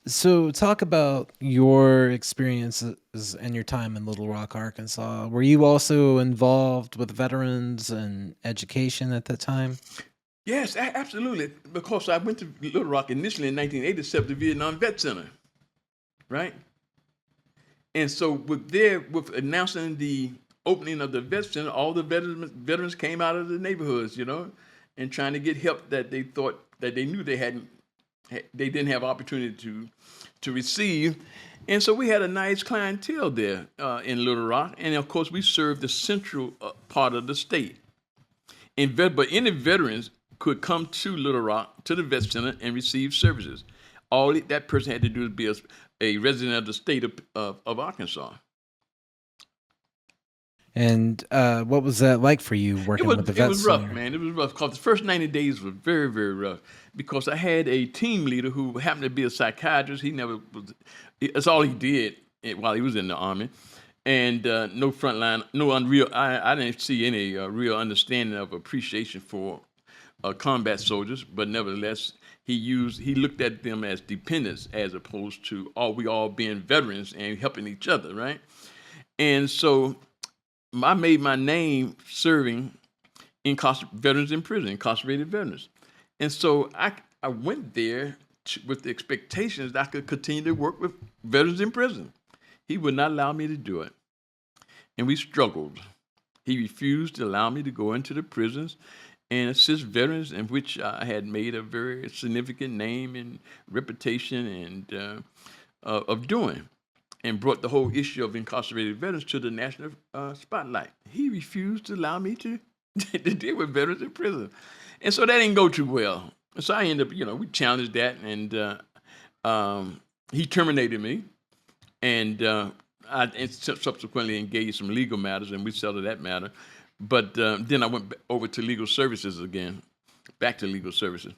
So, talk about your experiences and your time in Little Rock, Arkansas. Were you also involved with veterans and education at that time? Yes, absolutely. Because I went to Little Rock initially in 1987, the Vietnam Vet Center, right? And so with announcing the opening of the vet center, all the veterans came out of the neighborhoods, and trying to get help that they thought that they knew they didn't have opportunity to receive. And so we had a nice clientele there in Little Rock, and of course we served the central part of the state. But any veterans could come to Little Rock to the vet center and receive services. All that person had to do is be a resident of the state of Arkansas. And what was that like for you It working was with the it vet was rough, center? man. It was rough because the first 90 days were very, very rough because I had a team leader who happened to be a psychiatrist. He never was. That's all he did while he was in the army, and no frontline, no unreal. I didn't see any real understanding of appreciation for combat soldiers, but nevertheless, he looked at them as dependents as opposed to we all being veterans and helping each other, right? And so I made my name serving veterans in prison, incarcerated veterans. And so I went there with the expectations that I could continue to work with veterans in prison. He would not allow me to do it. And we struggled. He refused to allow me to go into the prisons and assist veterans, in which I had made a very significant name and reputation and of doing, and brought the whole issue of incarcerated veterans to the national spotlight. He refused to allow me to to deal with veterans in prison, and so that didn't go too well. So I ended up, we challenged that, and he terminated me, and I subsequently engaged some legal matters, and we settled that matter. But then I went over to legal services again, back to legal services.